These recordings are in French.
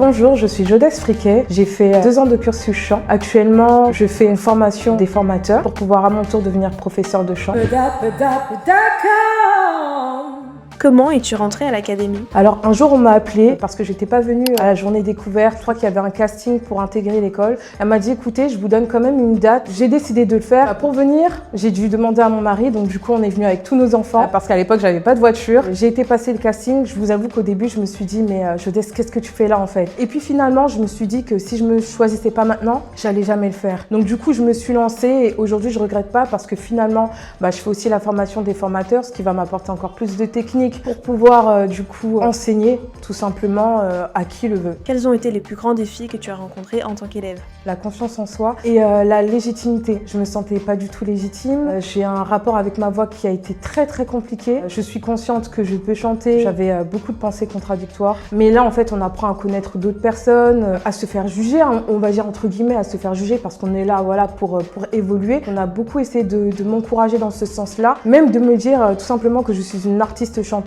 Bonjour, je suis Jodès Friquet. J'ai fait 2 ans de cursus chant. Actuellement, je fais une formation des formateurs pour pouvoir à mon tour devenir professeur de chant. Comment es-tu rentrée à l'académie? Alors un jour on m'a appelée parce que j'étais pas venue à la journée découverte. Je crois qu'il y avait un casting pour intégrer l'école. Elle m'a dit écoutez, je vous donne quand même une date. J'ai décidé de le faire. Pour venir, j'ai dû demander à mon mari. Donc du coup on est venu avec tous nos enfants parce qu'à l'époque j'avais pas de voiture. J'ai été passer le casting. Je vous avoue qu'au début je me suis dit mais Jodès, qu'est-ce que tu fais là en fait? Et puis finalement je me suis dit que si je me choisissais pas maintenant, j'allais jamais le faire. Donc du coup je me suis lancée et aujourd'hui je regrette pas parce que finalement je fais aussi la formation des formateurs, ce qui va m'apporter encore plus de techniques pour pouvoir du coup enseigner tout simplement à qui le veut. Quels ont été les plus grands défis que tu as rencontrés en tant qu'élève? La confiance en soi et la légitimité. Je me sentais pas du tout légitime. J'ai un rapport avec ma voix qui a été très compliqué. Je suis consciente que je peux chanter. J'avais beaucoup de pensées contradictoires. Mais là en fait on apprend à connaître d'autres personnes, à se faire juger, on va dire entre guillemets à se faire juger parce qu'on est là pour évoluer. On a beaucoup essayé de m'encourager dans ce sens-là. Même de me dire tout simplement que je suis une artiste chanteuse.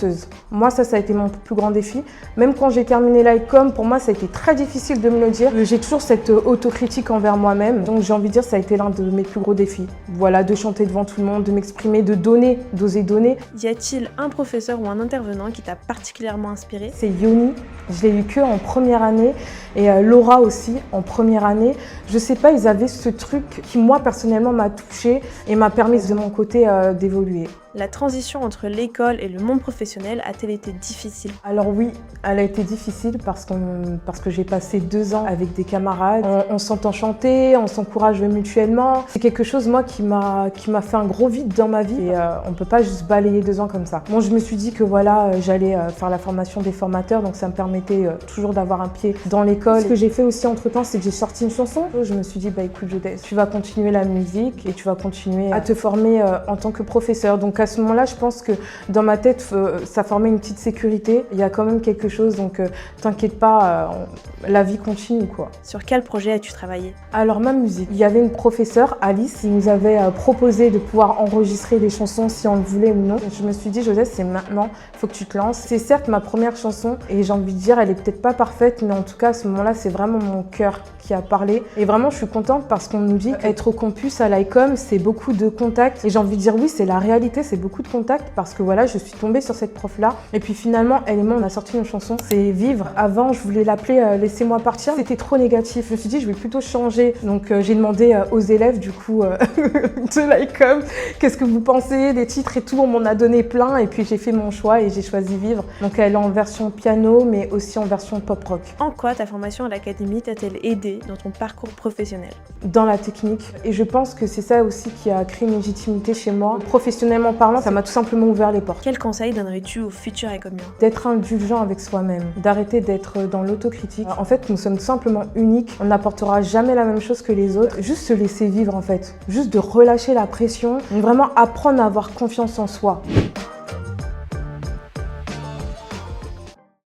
Moi, ça a été mon plus grand défi. Même quand j'ai terminé l'ICOM, pour moi, ça a été très difficile de me le dire. J'ai toujours cette autocritique envers moi-même. Donc, j'ai envie de dire, ça a été l'un de mes plus gros défis. Voilà, de chanter devant tout le monde, de m'exprimer, de donner, d'oser donner. Y a-t-il un professeur ou un intervenant qui t'a particulièrement inspiré? C'est Yoni. Je l'ai eu que en première année. Et Laura aussi, en première année. Je sais pas, ils avaient ce truc qui, moi, personnellement, m'a touchée et m'a permis de mon côté d'évoluer. La transition entre l'école et le monde professionnel a-t-elle été difficile? Alors oui, elle a été difficile parce que j'ai passé 2 ans avec des camarades. On s'entend chanter, on s'encourage mutuellement. C'est quelque chose, moi, qui m'a fait un gros vide dans ma vie. Et on peut pas juste balayer 2 ans comme ça. Bon, je me suis dit que voilà, j'allais faire la formation des formateurs, donc ça me permettait toujours d'avoir un pied dans l'école. Ce que j'ai fait aussi entre-temps, c'est que j'ai sorti une chanson. Je me suis dit, écoute Jodès, tu vas continuer la musique et tu vas continuer à te former en tant que professeur. Donc à ce moment-là, je pense que dans ma tête, ça formait une petite sécurité. Il y a quand même quelque chose, donc t'inquiète pas, la vie continue, quoi. Sur quel projet as-tu travaillé? Alors, ma musique. Il y avait une professeure, Alice, qui nous avait proposé de pouvoir enregistrer des chansons si on le voulait ou non. Je me suis dit, Jodès, c'est maintenant, il faut que tu te lances. C'est certes ma première chanson et j'ai envie de dire, elle est peut-être pas parfaite, mais en tout cas, à ce moment-là, c'est vraiment mon cœur qui a parlé. Et vraiment, je suis contente parce qu'on nous dit qu'être au campus à l'ICOM, c'est beaucoup de contacts. Et j'ai envie de dire, oui, c'est la réalité, c'est beaucoup de contacts parce que voilà, je suis tombée sur cette prof-là. Et puis finalement, elle et moi, on a sorti une chanson, c'est Vivre. Avant, je voulais l'appeler Laissez-moi partir. C'était trop négatif. Je me suis dit, je vais plutôt changer. Donc, j'ai demandé aux élèves, du coup, de l'ICOM, qu'est-ce que vous pensez des titres et tout. On m'en a donné plein. Et puis, j'ai fait mon choix et j'ai choisi Vivre. Donc, elle est en version piano, mais aussi en version pop-rock. En quoi ta formation à l'académie t'a-t-elle aidé dans ton parcours professionnel? Dans la technique. Et je pense que c'est ça aussi qui a créé une légitimité chez moi. Professionnellement parlant, ça m'a tout simplement ouvert les portes. Quel conseil donnerais-tu aux futurs ICOMiens? D'être indulgent avec soi-même, d'arrêter d'être dans l'autocritique. En fait, nous sommes tout simplement uniques. On n'apportera jamais la même chose que les autres. Juste se laisser vivre en fait. Juste de relâcher la pression. Vraiment apprendre à avoir confiance en soi.